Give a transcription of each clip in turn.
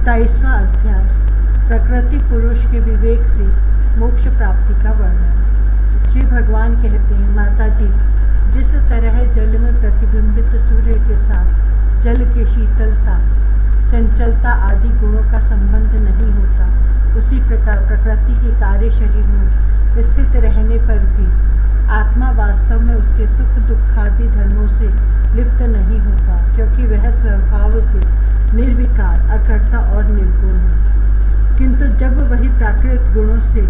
27वां अध्याय प्रकृति पुरुष के विवेक से मोक्ष प्राप्ति का वर्णन। श्री भगवान कहते हैं, माता जी, जिस तरह जल में प्रतिबिंबित सूर्य के साथ जल की शीतलता, चंचलता आदि गुणों का संबंध नहीं होता, उसी प्रकार प्रकृति के कार्य शरीर में स्थित रहने पर भी आत्मा वास्तव में उसके सुख दुखादि धर्मों से लिप्त नहीं होता, क्योंकि वह स्वभाव से निर्विकार, अकर्ता और निर्गुण है। किंतु जब वही प्राकृतिक गुणों से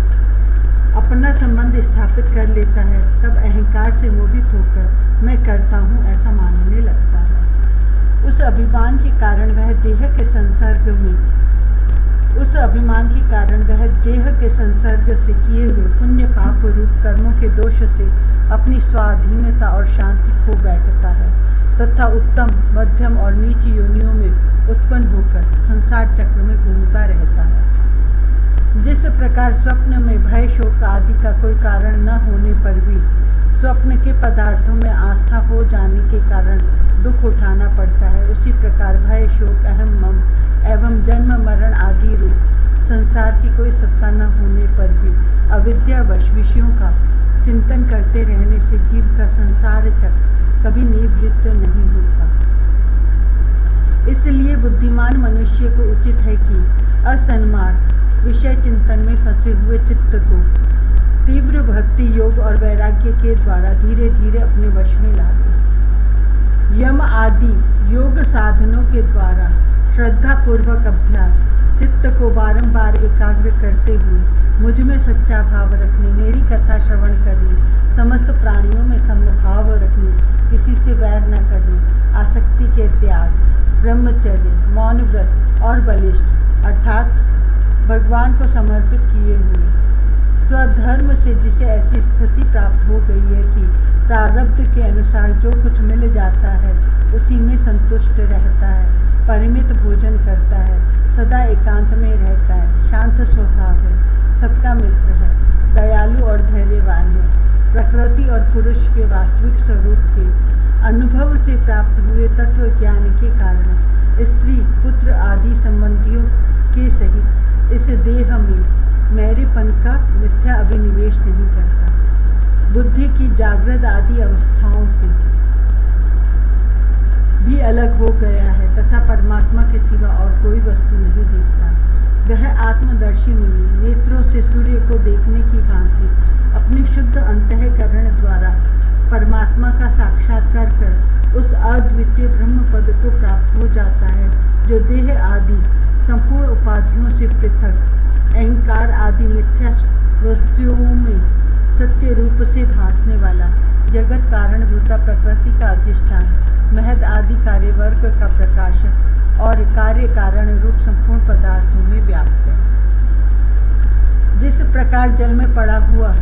अपना संबंध स्थापित कर लेता है, तब अहंकार से मोहित होकर मैं करता हूँ ऐसा मानने लगता है। उस अभिमान के कारण वह देह के संसर्ग से किए हुए पुण्य पाप रूप कर्मों के दोष से अपनी स्वाधीनता और शांति खो बैठता है तथा उत्तम, मध्यम और नीच योनियों में उत्पन्न होकर संसार चक्र में घूमता रहता है। जिस प्रकार स्वप्न में भय शोक आदि का कोई कारण न होने पर भी स्वप्न के पदार्थों में आस्था हो जाने के कारण दुख उठाना पड़ता है, उसी प्रकार भय शोक अहम मम एवं जन्म मरण आदि रूप संसार की कोई सत्ता न होने पर भी अविद्यावश विषयों का चिंतन करते रहने से जीव का संसार चक्र कभी निवृत्त नहीं होता। इसलिए बुद्धिमान मनुष्य को उचित है कि असन्मार्ग विषय चिंतन में फंसे हुए चित्त को तीव्र भक्ति योग और वैराग्य के द्वारा धीरे धीरे अपने वश में लावे। यम आदि योग साधनों के द्वारा श्रद्धा पूर्वक अभ्यास, चित्त को बारंबार एकाग्र करते हुए मुझ में सच्चा भाव रखने, मेरी कथा श्रवण करने, समस्त प्राणियों में समभाव रखने, किसी से वैर न करने, आसक्ति के त्याग, ब्रह्मचर्य, मौन व्रत और बलिष्ठ अर्थात भगवान को समर्पित किए हुए स्वधर्म से जिसे ऐसी स्थिति प्राप्त हो गई है कि प्रारब्ध के अनुसार जो कुछ मिल जाता है उसी में संतुष्ट रहता है, परिमित भोजन करता है, सदा एकांत में रहता है, शांत स्वभाव है, सबका मित्र है, दयालु और धैर्यवान है, प्रकृति और पुरुष के वास्तविक स्वरूप के अनुभव से प्राप्त हुए तत्व ज्ञान के कारण स्त्री पुत्र आदि संबंधियों के सहित इस देह में मेरेपन का मिथ्या अभिनिवेश नहीं करता, बुद्धि की जागृत आदि अवस्थाओं से भी अलग हो गया है तथा परमात्मा के सिवा और कोई वस्तु नहीं देखता। वह आत्मदर्शी मुनि नेत्रों से सूर्य को देखने की भांति अपने शुद्ध अंतःकरण द्वारा परमात्मा का साक्षात्कार कर उस अद्वितीय ब्रह्म पद को प्राप्त हो जाता है, जो देह आदि संपूर्ण उपाधियों से पृथक, अहंकार आदि मिथ्या वस्तुओं में सत्य रूप से भासने वाला, जगत कारणभूता प्रकृति का अधिष्ठान, महद आदि कार्यवर्ग का प्रकाशक और कार्य कारण रूप संपूर्ण पदार्थों में व्याप्त है। जिस प्रकार जल में पड़ा हुआ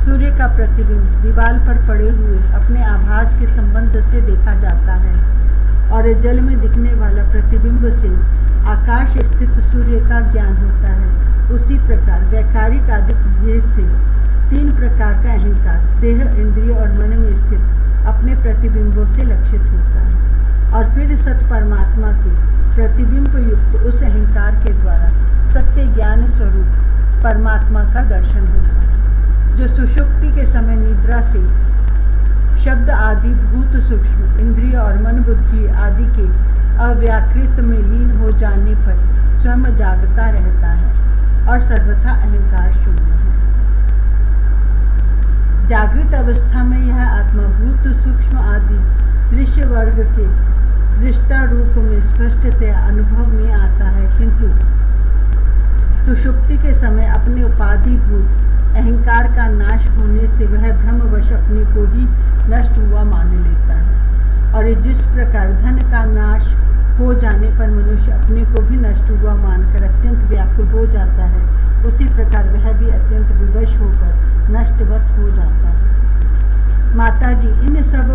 सूर्य का प्रतिबिंब दीवार पर पड़े हुए अपने आभास के संबंध से देखा जाता है और जल में दिखने वाला प्रतिबिंब से आकाश स्थित सूर्य का ज्ञान होता है, उसी प्रकार वैकारिक आदि भेद से तीन प्रकार का अहंकार देह, इंद्रिय और मन में स्थित अपने प्रतिबिंबों से लक्षित होता है और फिर सत परमात्मा के प्रतिबिंब युक्त उस अहंकार के द्वारा सत्य ज्ञान स्वरूप परमात्मा का दर्शन होता है, जो सुषुप्ति के समय निद्रा से शब्द आदि भूत सूक्ष्म इंद्रिय और मन बुद्धि आदि के अव्याकृत में लीन हो जाने पर स्वयं जागता रहता है और सर्वथा अहंकार शून्य है। जागृत अवस्था में यह आत्मा भूत सूक्ष्म आदि दृश्य वर्ग के दृष्टा रूप में स्पष्टतया अनुभव में आता है, किंतु सुषुप्ति के समय अपने उपाधिभूत अहंकार का नाश होने से वह भ्रमवश अपने को ही नष्ट हुआ मान लेता है। और जिस प्रकार धन का नाश हो जाने पर मनुष्य अपने को भी नष्ट हुआ मानकर अत्यंत व्याकुल हो जाता है, उसी प्रकार वह भी अत्यंत विवश होकर नष्टवत हो जाता है। माता जी, इन सब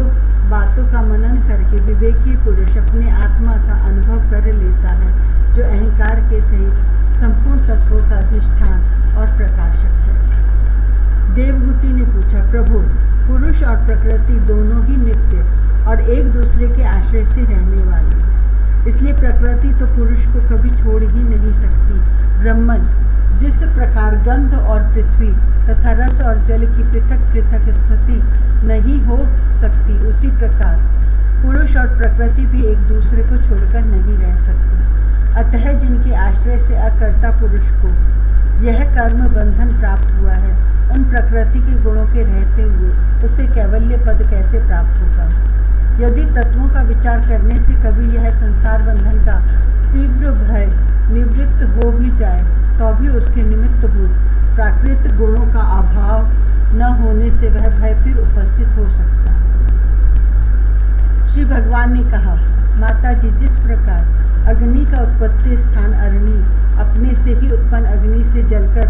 बातों का मनन करके विवेकी पुरुष अपने आत्मा का अनुभव कर लेता है, जो अहंकार के सहित संपूर्ण तत्वों का अधिष्ठान और प्रकाशक है। देवहूति ने पूछा, प्रभु, पुरुष और प्रकृति दोनों ही नित्य और एक दूसरे के आश्रय से रहने वाले हैं, इसलिए प्रकृति तो पुरुष को कभी छोड़ ही नहीं सकती। ब्रह्मन, जिस प्रकार गंध और पृथ्वी तथा रस और जल की पृथक पृथक स्थिति नहीं हो सकती, उसी प्रकार पुरुष और प्रकृति भी एक दूसरे को छोड़कर नहीं रह सकती। अतः जिनके आश्रय से अकर्ता पुरुष को यह कर्म बंधन प्राप्त हुआ है, उन प्रकृति के गुणों के रहते हुए उसे कैवल्य पद कैसे प्राप्त होगा? यदि तत्वों का विचार करने से कभी यह संसार बंधन का तीव्र भय निवृत्त हो भी जाए, तो भी उसके निमित्तभूत प्राकृतिक गुणों का अभाव न होने से वह भय फिर उपस्थित हो सकता है। श्री भगवान ने कहा, माता जी, जिस प्रकार अग्नि का उत्पत्ति स्थान अरणी अपने से ही उत्पन्न अग्नि से जलकर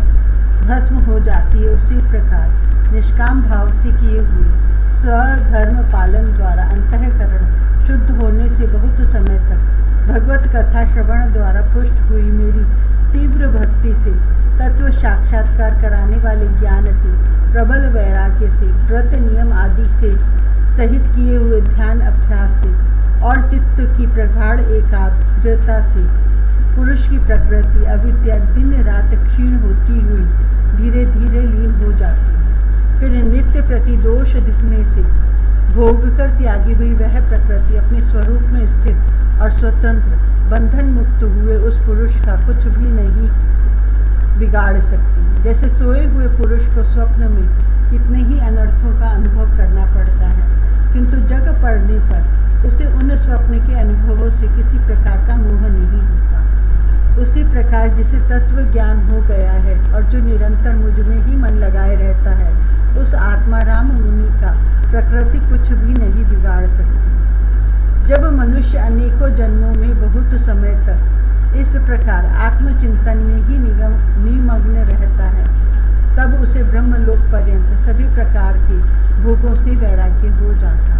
भस्म हो जाती है, उसी प्रकार निष्काम भाव से किए हुए स्वधर्म पालन द्वारा अंतःकरण शुद्ध होने से बहुत समय तक भगवत कथा श्रवण द्वारा पुष्ट हुई मेरी तीव्र भक्ति से, तत्व साक्षात्कार कराने वाले ज्ञान से, प्रबल वैराग्य से, व्रत नियम आदि के सहित किए हुए ध्यान अभ्यास से और चित्त की प्रगाढ़ एकाग्रता से पुरुष की प्रकृति अविद्या दिन रात क्षीण होती हुई धीरे धीरे लीन हो जाती है। फिर नित्य प्रतिदोष दिखने से भोग कर त्यागी हुई वह प्रकृति अपने स्वरूप में स्थित और स्वतंत्र बंधन मुक्त हुए उस पुरुष का कुछ भी नहीं बिगाड़ सकती। जैसे सोए हुए पुरुष को स्वप्न में कितने ही अनर्थों का अनुभव करना पड़ता है, किंतु जग पड़ने पर उसे उन स्वप्न के अनुभवों से किसी प्रकार का मोह नहीं होता। उसी प्रकार जिसे तत्व ज्ञान हो गया है और जो निरंतर मुझ में ही मन लगाए रहता है, उस आत्माराम मुनि का प्रकृति कुछ भी नहीं बिगाड़ सकती। जब मनुष्य अनेकों जन्मों में बहुत समय तक इस प्रकार आत्मचिंतन में ही निमग्न रहता है, तब उसे ब्रह्मलोक पर्यंत सभी प्रकार के भोगों से वैराग्य हो जाता है।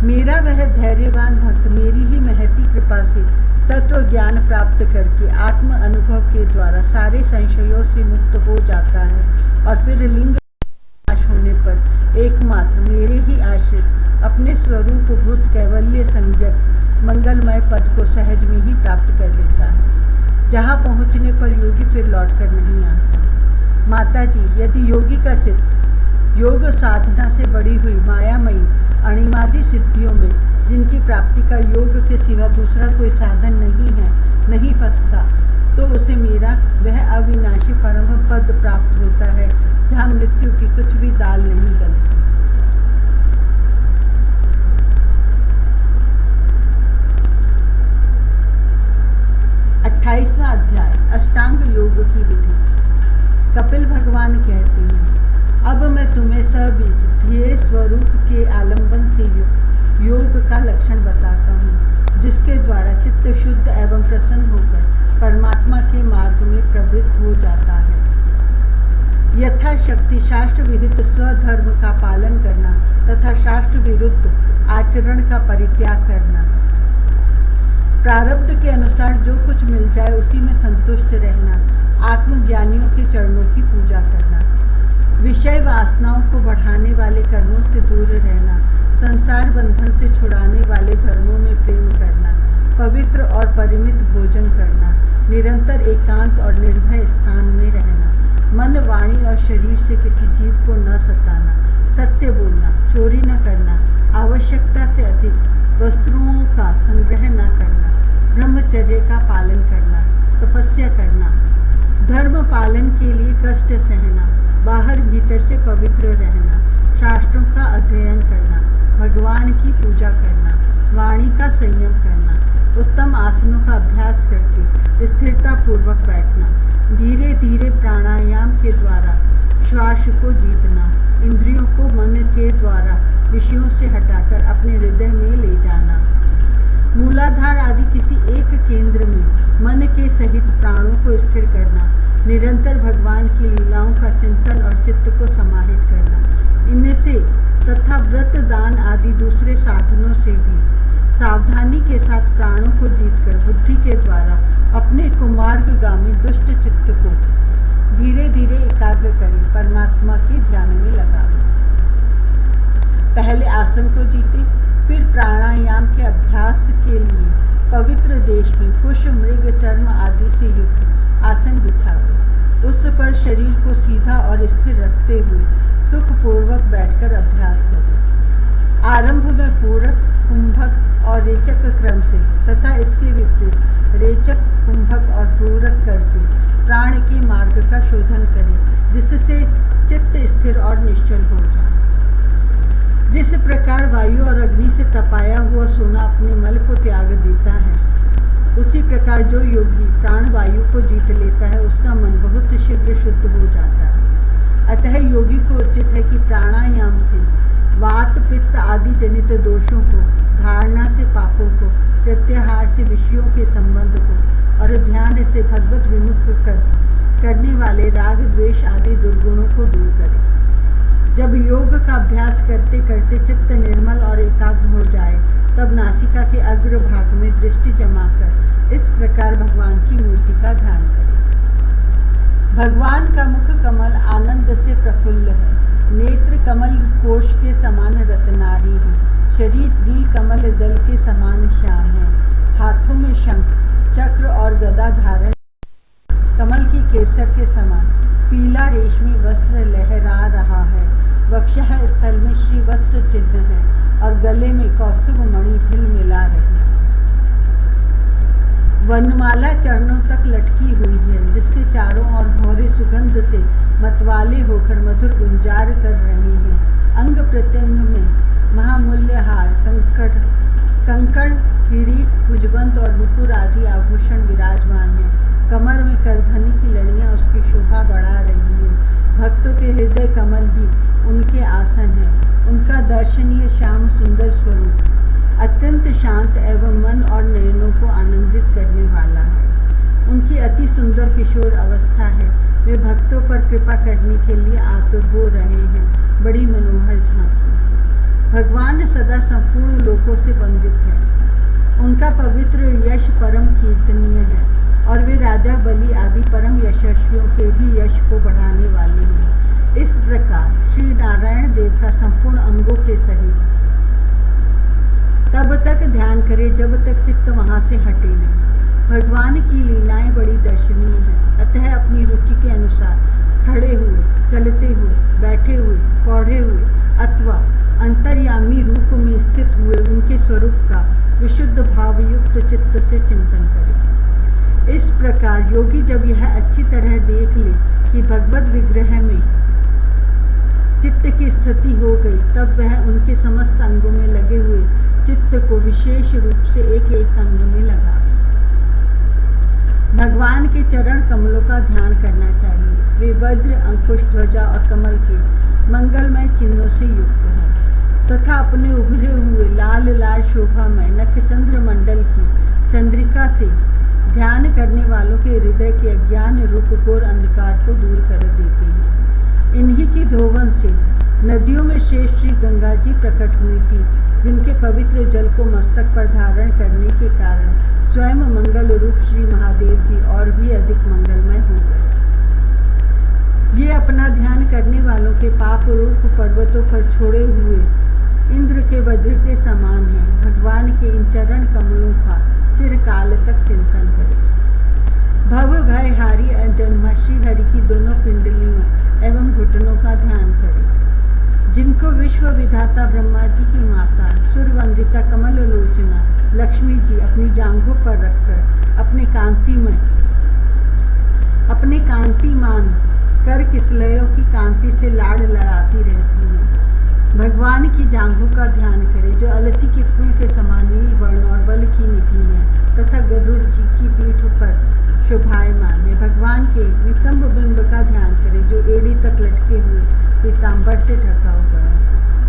मेरा वह धैर्यवान भक्त मेरी ही महती कृपा से तत्व ज्ञान प्राप्त करके आत्म अनुभव के द्वारा सारे संशयों से मुक्त हो जाता है और फिर लिंग नाश होने पर एकमात्र मेरे ही आश्रित अपने स्वरूप भूत कैवल्य संज्ञक मंगलमय पद को सहज में ही प्राप्त कर लेता है, जहाँ पहुँचने पर योगी फिर लौटकर नहीं आता। माता जी, यदि योगी का चित्त योग साधना से बड़ी हुई मायामयी अणिमादि सिद्धियों में, जिनकी प्राप्ति का योग के सिवा दूसरा कोई साधन नहीं है, नहीं फंसता, तो उसे मेरा वह अविनाशी परम पद प्राप्त होता है, जहाँ मृत्यु की कुछ भी दाल नहीं गलती। 28वां अध्याय अष्टांग योग की विधि। कपिल भगवान कहते हैं, अब मैं तुम्हें सबीज ध्येय स्वरूप के आलंबन से योग का लक्षण बताता हूँ, जिसके द्वारा चित्त शुद्ध एवं प्रसन्न होकर परमात्मा के मार्ग में प्रवृत्त हो जाता है। यथाशक्ति शास्त्र विहित स्वधर्म का पालन करना तथा शास्त्र विरुद्ध आचरण का परित्याग करना, प्रारब्ध के अनुसार जो कुछ मिल जाए उसी में संतुष्ट रहना, आत्मज्ञानियों के चरणों की पूजा करना, विषय वासनाओं को बढ़ाने वाले कर्मों से दूर रहना, संसार बंधन से छुड़ाने वाले धर्मों में प्रेम करना, पवित्र और परिमित भोजन करना, निरंतर एकांत और निर्भय स्थान में रहना, मन वाणी और शरीर से किसी जीव को न सताना, सत्य बोलना, चोरी न करना, आवश्यकता से अधिक वस्तुओं का संग्रह न करना, ब्रह्मचर्य का पालन करना, तपस्या करना, धर्म पालन के लिए कष्ट सहना, बाहर भीतर से पवित्र रहना, शास्त्रों का अध्ययन करना, भगवान की पूजा करना, वाणी का संयम करना, उत्तम आसनों का अभ्यास करके स्थिरता पूर्वक बैठना, धीरे धीरे प्राणायाम के द्वारा श्वास को जीतना, इंद्रियों को मन के द्वारा विषयों से हटाकर अपने हृदय में ले जाना, मूलाधार आदि किसी एक केंद्र में मन के सहित प्राणों को स्थिर करना, निरंतर भगवान की लीलाओं का चिंतन और चित्त को समाहित करना, इनसे तथा व्रत दान आदि दूसरे साधनों से भी सावधानी के साथ प्राणों को जीतकर बुद्धि के द्वारा अपने कुमार्गगामी दुष्ट चित्त को धीरे धीरे एकाग्र करें, परमात्मा के ध्यान में लगा। पहले आसन को जीते, फिर प्राणायाम के अभ्यास के लिए पवित्र देश में कुश, मृग चर्म आदि से युक्त आसन बिछाओ। उस पर शरीर को सीधा और स्थिर रखते हुए सुखपूर्वक बैठकर अभ्यास करो। आरंभ में पूरक, कुंभक और रेचक क्रम से तथा इसके विपरीत रेचक, कुंभक और पूरक करके प्राण के मार्ग का शोधन करें, जिससे चित्त स्थिर और निश्चल हो जाए। जिस प्रकार वायु और अग्नि से तपाया हुआ सोना अपने मल को त्याग देता है, उसी प्रकार जो योगी प्राण वायु को जीत लेता है, उसका मन बहुत शीघ्र शुद्ध हो जाता है। अतः योगी को उचित है कि प्राणायाम से वात, पित्त आदि जनित दोषों को, धारणा से पापों को, प्रत्याहार से विषयों के संबंध को और ध्यान से भगवत विमुख करने वाले राग, द्वेष आदि दुर्गुणों को दूर करें। जब योग का अभ्यास करते करते चित्त निर्मल और एकाग्र हो जाए, तब नासिका के अग्र भाग में दृष्टि जमाकर इस प्रकार भगवान की मूर्ति का ध्यान करें। भगवान का मुख कमल आनंद से प्रफुल्ल है, नेत्र कमल कोश के समान रत्नारी है, शरीर नील कमल दल के समान श्याम है, हाथों में शंख, चक्र और गदा धारण, कमल की केसर के समान पीला रेशमी वस्त्र लहरा रहा है, वक्षः स्थल में श्रीवत्स चिन्ह है और गले में कौस्तुभ मणि झिलमिला रही है। वनमाला चरणों तक लटकी हुई है, जिसके चारों ओर भौरे सुगंध से मतवाले होकर मधुर गुंजार कर रहे हैं। अंग प्रत्यंग में महामूल्य हार, कंकड़, किरीट, भुजबंद और नुपुर आदि आभूषण विराजमान है। कमर में करधनी की लड़ियां उसकी शोभा बढ़ा रही है। भक्तों के हृदय कमल ही उनके आसन है। उनका दर्शनीय श्याम सुंदर स्वरूप अत्यंत शांत एवं मन और नयनों को आनंदित करने वाला है। उनकी अति सुंदर किशोर अवस्था है। वे भक्तों पर कृपा करने के लिए आतुर हो रहे हैं। बड़ी मनोहर झांकी। भगवान सदा संपूर्ण लोकों से वंदित है। उनका पवित्र यश परम कीर्तनीय है और वे राजा, बलि आदि परम यशस्वियों के भी यश को बढ़ाने वाले हैं। इस प्रकार श्री नारायण देव का संपूर्ण अंगों के सहित तब तक ध्यान करें जब तक चित्त वहां से हटे नहीं। भगवान की लीलाएं बड़ी दर्शनीय हैं। अतः अपनी रुचि के अनुसार खड़े हुए, चलते हुए, बैठे हुए, पौधे हुए अथवा अंतर्यामी रूप में स्थित हुए उनके स्वरूप का विशुद्ध भावयुक्त चित्त से चिंतन करें। इस प्रकार योगी जब यह अच्छी तरह देख ले कि भगवत विग्रह में चित्त की स्थिति हो गई, तब वह उनके समस्त अंगों में लगे हुए चित्त को विशेष रूप से एक एक अंग में लगा। भगवान के चरण कमलों का ध्यान करना चाहिए। वे वज्र, अंकुश, ध्वजा और कमल के मंगलमय चिन्हों से युक्त हैं तथा अपने उभरे हुए लाल लाल शोभामय नखचंद्र मंडल की चंद्रिका से ध्यान करने वालों के हृदय के अज्ञान रूप घोर अंधकार को दूर कर देते हैं। इन्हीं की धोवन से नदियों में श्रेष्ठ श्री गंगा जी प्रकट हुई थी, जिनके पवित्र जल को मस्तक पर धारण करने के कारण स्वयं मंगल रूप श्री महादेव जी और भी अधिक मंगलमय हो गए। ये अपना ध्यान करने वालों के पाप रूप पर्वतों पर छोड़े हुए इंद्र के वज्र के समान है। भगवान के इन चरण कमलों का चिरकाल तक चिंतन करें। भव भय हारी जन्म श्री हरि की दोनों पिंडलियों एवं घुटनों का ध्यान करें, जिनको विश्व विधाता ब्रह्मा जी की माता सुरवंदिता कमल लोचना लक्ष्मी जी अपनी जांघों पर रखकर अपने कांतिमान कर किसलयों की कांति से लाड़ लड़ाती रहती हैं। भगवान की जांघों का ध्यान करें, जो अलसी के फूल के समान नील वर्ण और बल की निधि है तथा गरुड़ जी की पीठ पर शोभायमान है। भगवान के नितंब बिंब का ध्यान करें, जो एड़ी तक लटके हुए पीताम्बर से ढका हुआ है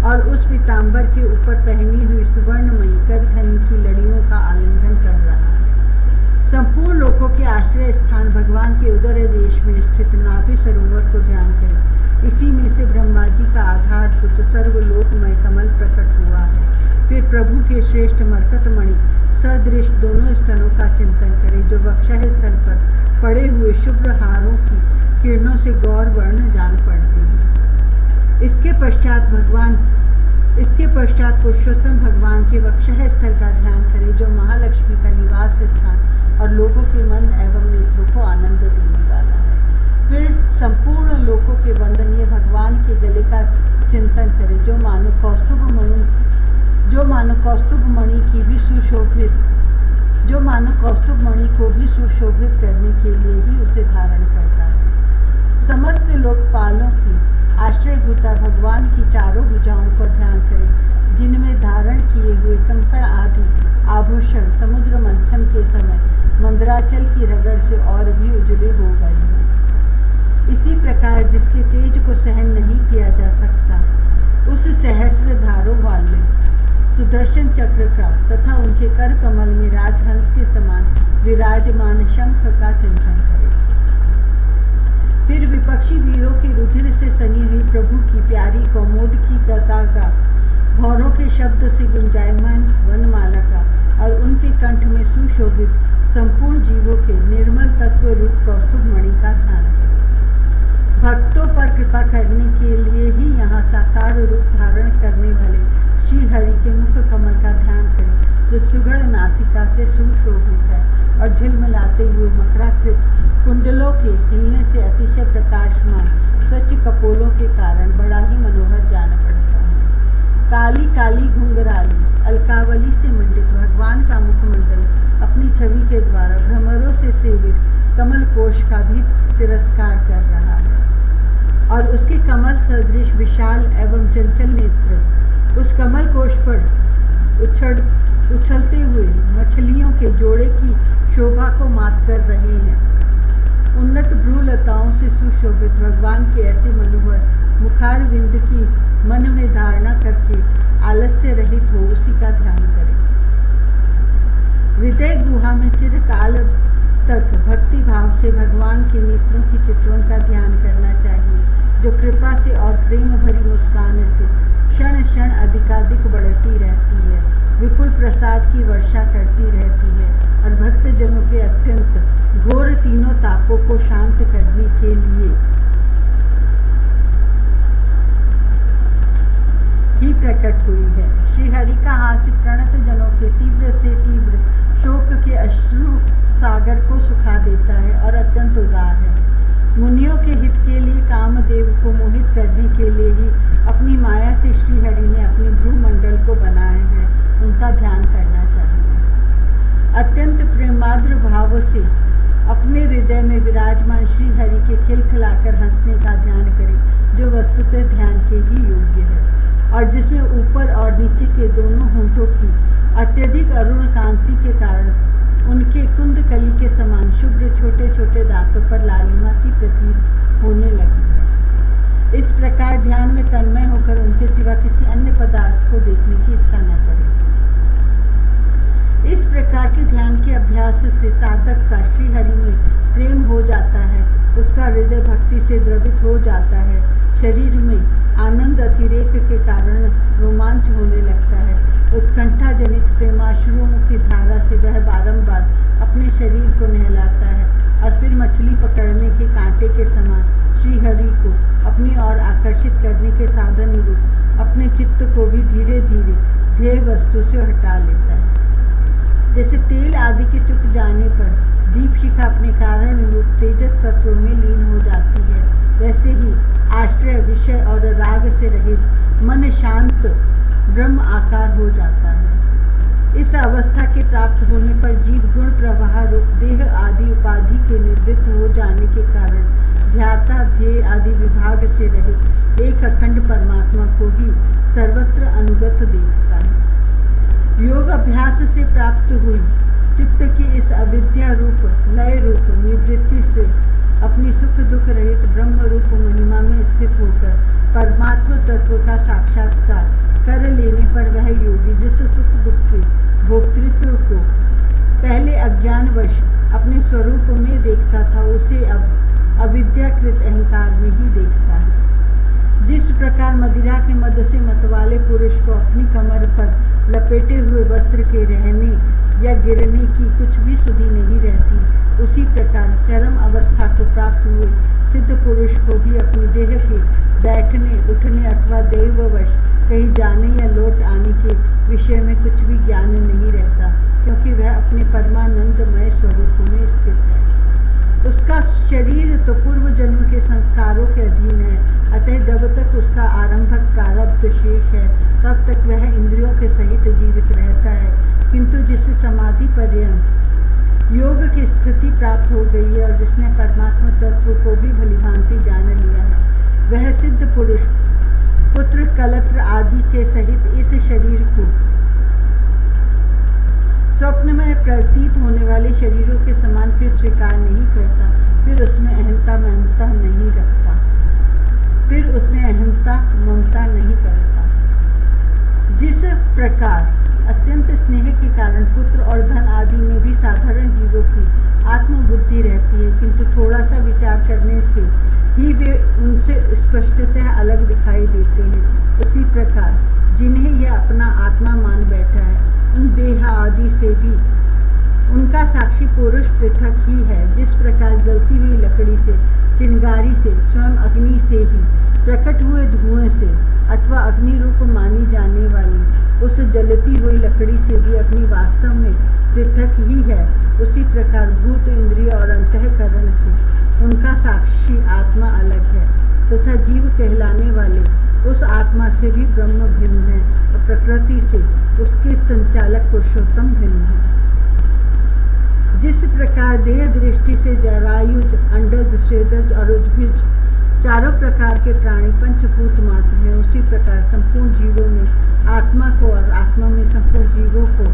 और उस पीताम्बर के ऊपर पहनी हुई सुवर्णमयी करधनी की लड़ियों का आलिंगन कर रहा है। संपूर्ण लोकों के आश्रय स्थान भगवान के उदर देश में स्थित नाभि सरोवर को ध्यान करें। इसी में से ब्रह्मा जी का आधारभूत सर्वलोकमय कमल प्रकट हुआ है। फिर प्रभु के श्रेष्ठ मरकतमणि सदृश दोनों स्तनों का चिंतन करें, जो वक्षः स्थल पर पड़े हुए शुभ्र हारों की किरणों से गौर वर्ण जान पड़ते हैं। इसके पश्चात भगवान इसके पश्चात पुरुषोत्तम भगवान के वक्षः स्थल का ध्यान करें, जो महालक्ष्मी का निवास स्थान और लोगों के मन एवं नेत्रों को आनंद देने वाला है। फिर संपूर्ण लोगों के वंदनीय भगवान के गले का चिंतन करें, जो मानो कौस्तुभ मणि की भी कौस्तुभ मणि को भी सुशोभित करने के लिए ही उसे धारण करता है। समस्त लोकपालों की आश्रयभूता भगवान की चारों भुजाओं को ध्यान करें, जिनमें धारण किए हुए कंकड़ आदि आभूषण समुद्र मंथन के समय मंदराचल की रगड़ से और भी उजले हो गए हैं। इसी प्रकार जिसके तेज को सहन नहीं किया जा सकता, उस सहस्र धारों वाले सुदर्शन चक्र का तथा उनके कर कमल में राजहंस के समान विराजमान शंख का चिंतन करें। फिर विपक्षी वीरों के रुधिर से सनी हुई प्रभु की प्यारी कौमोद की कथा का, भौरों के शब्द से गुंजायमान वनमाला का और उनके कंठ में सुशोभित संपूर्ण जीवों के निर्मल तत्व रूप कौस्तुभ मणि का ध्यान करें। भक्तों पर कृपा करने के लिए ही यहाँ साकार रूप धारण करने वाले श्री हरि के मुख कमल का ध्यान करें, जो सुगढ़ नासिका से सुशोभित है और झिलमिलाते हुए मकराकृत कुंडलों के हिलने से अतिशय प्रकाशमान स्वच्छ कपोलों के कारण बड़ा ही मनोहर जान पड़ता है। काली काली घुंघराली अलकावली से मंडित भगवान का मुखमंडल अपनी छवि के द्वारा भ्रमरों से सेवित कमल कोश का भी तिरस्कार कर रहा है, और उसके कमल सदृश विशाल एवं चंचल नेत्र उस कमल कोश पर उछलते हुए मछलियों के जोड़े की शोभा को मात कर रहे हैं। उन्नत भ्रूलताओं से सुशोभित भगवान के ऐसे मनोहर मुखार विंद की मन में धारणा करके आलस्य रहित हो उसी का ध्यान करें। हृदय गुहा में चिरकाल तक भक्ति भाव से भगवान के नेत्रों की चितवन का ध्यान करना चाहिए, जो कृपा से और प्रेम भरी मुस्कान से क्षण क्षण अधिकाधिक बढ़ती रहती है, विपुल प्रसाद की वर्षा करती रहती है और भक्तजनों के अत्यंत घोर तीनों तापों को शांत करने के लिए ही प्रकट हुई है। श्री हरि का हास्य प्रणत जनों के तीव्र से तीव्र शोक के अश्रु सागर को सुखा देता है और अत्यंत उदार है। मुनियों के हित के लिए कामदेव को मोहित करने के लिए ही अपनी माया से श्री हरि ने अपने भ्रूमंडल को बनाए हैं, उनका ध्यान करना चाहिए। अत्यंत प्रेमाद्र भाव से अपने हृदय में विराजमान श्री हरि के खिलखिलाकर हंसने का ध्यान करें, जो वस्तुतः ध्यान के ही योग्य है और जिसमें ऊपर और नीचे के दोनों होंठों की अत्यधिक अरुण कांति के कारण उनके कुंदकली के समान शुभ्र छोटे छोटे दांतों पर लालिमा सी प्रतीत होने लगी है। इस प्रकार ध्यान में तन्मय होकर उनके सिवा किसी अन्य पदार्थ को देखने की इच्छा न करें। इस प्रकार के ध्यान के अभ्यास से साधक का श्री हरि में प्रेम हो जाता है, उसका हृदय भक्ति से द्रवित हो जाता है, शरीर में आनंद अतिरेक के कारण रोमांच होने लगता है, उत्कंठा जनित प्रेमाश्रुओं की धारा से वह बारंबार अपने शरीर को नहलाता है और फिर मछली पकड़ने के कांटे के समान श्री हरि को अपनी ओर आकर्षित करने के साधन रूप अपने चित्त को भी धीरे धीरे ध्येय वस्तु से हटा लेता है। जैसे तेल आदि के चुक जाने पर दीप शिखा अपने कारण रूप तेजस तत्व में लीन हो जाती है, वैसे ही आश्रय विषय और राग से रहित मन शांत ब्रह्म आकार हो जाता है। इस अवस्था के प्राप्त होने पर जीव गुण प्रवाह रूप देह आदि उपाधि के निवृत्त हो जाने के कारण ध्याता ध्येय आदि विभाग से रहित एक अखंड परमात्मा को ही सर्वत्र अनुगत देखता है। योग अभ्यास से प्राप्त हुई चित्त की इस अविद्या रूप लय रूप निवृत्ति से अपनी सुख दुख रहित ब्रह्म रूप महिमा में स्थित होकर परमात्मा तत्व का साक्षात्कार कर लेने पर वह योगी जिस सुख दुख के भोक्तृत्व को पहले अज्ञानवश अपने स्वरूप में देखता था, उसे अब अविद्याकृत अहंकार में ही देखता है। जिस प्रकार मदिरा के मद से मतवाले पुरुष को अपनी कमर पर लपेटे हुए वस्त्र के रहने या गिरने की कुछ भी सुधि नहीं रहती, उसी प्रकार चरम अवस्था को प्राप्त हुए सिद्ध पुरुष को भी अपनी देह के बैठने उठने अथवा दैववश कहीं जाने या लौट आने के विषय में कुछ भी ज्ञान नहीं रहता, क्योंकि वह अपने परमानंदमय स्वरूप में स्थित है। उसका शरीर तो पूर्व जन्म के संस्कारों के अधीन है, अतः जब तक उसका आरंभक प्रारब्ध शेष है तब तक वह इंद्रियों के सहित जीवित रहता है। किंतु जिसे समाधि पर्यंत योग की स्थिति प्राप्त हो गई है और जिसने परमात्मा तत्व को भी भलीभांति जान लिया है, वह सिद्ध पुरुष पुत्र कलत्र आदि के सहित इस शरीर को स्वप्न में प्रतीत होने वाले शरीरों के समान फिर स्वीकार नहीं करता, फिर उसमें अहंता ममता नहीं रखता, फिर उसमें अहंता ममता नहीं करता। जिस प्रकार अत्यंत स्नेह के कारण पुत्र और धन आदि में भी साधारण जीवों की आत्मबुद्धि रहती है, किंतु थोड़ा सा विचार करने से ही वे उनसे स्पष्टतः अलग दिखाई देते हैं, उसी प्रकार जिन्हें यह अपना आत्मा मान बैठा है, उन देह आदि से भी उनका साक्षी पुरुष पृथक ही है। जिस प्रकार जलती हुई लकड़ी से, चिंगारी से, स्वयं अग्नि से ही प्रकट हुए धुएं से अथवा अग्नि रूप मानी जाने वाली उस जलती हुई लकड़ी से भी अग्नि वास्तव में पृथक ही है, उसी प्रकार भूत, इंद्रिय और अंतःकरण से उनका साक्षी आत्मा अलग है, तथा जीव कहलाने वाले उस आत्मा से भी ब्रह्म भिन्न है और प्रकृति से उसके संचालक पुरुषोत्तम भिन्न है। जिस प्रकार देह दृष्टि से जरायुज, अंडज, स्वेदज और उद्भिज चारों प्रकार के प्राणी पंचभूत मात्र हैं, उसी प्रकार संपूर्ण जीवों में आत्मा को और आत्मा में संपूर्ण जीवों को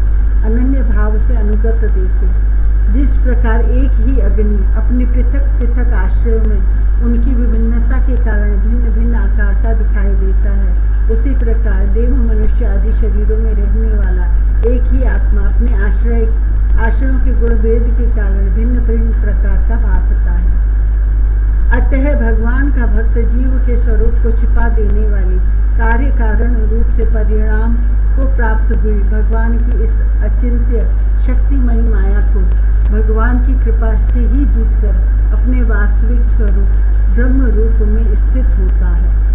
अनन्य भाव से अनुगत देखे। जिस प्रकार एक ही अग्नि अपने पृथक पृथक आश्रयों में उनकी विभिन्नता के कारण भिन्न भिन्न आकार का दिखाई देता है, उसी प्रकार देव, मनुष्य आदि शरीरों में रहने वाला एक ही आत्मा अपने आश्रयों के गुण भेद के कारण भिन्न भिन्न प्रकार का भासता है। अतः भगवान का भक्त जीव के स्वरूप को छिपा देने वाली कार्य कारण रूप से परिणाम को प्राप्त हुई भगवान की इस अचिंत्य शक्तिमयी माया को भगवान की कृपा से ही जीतकर अपने वास्तविक स्वरूप ब्रह्म रूप में स्थित होता है।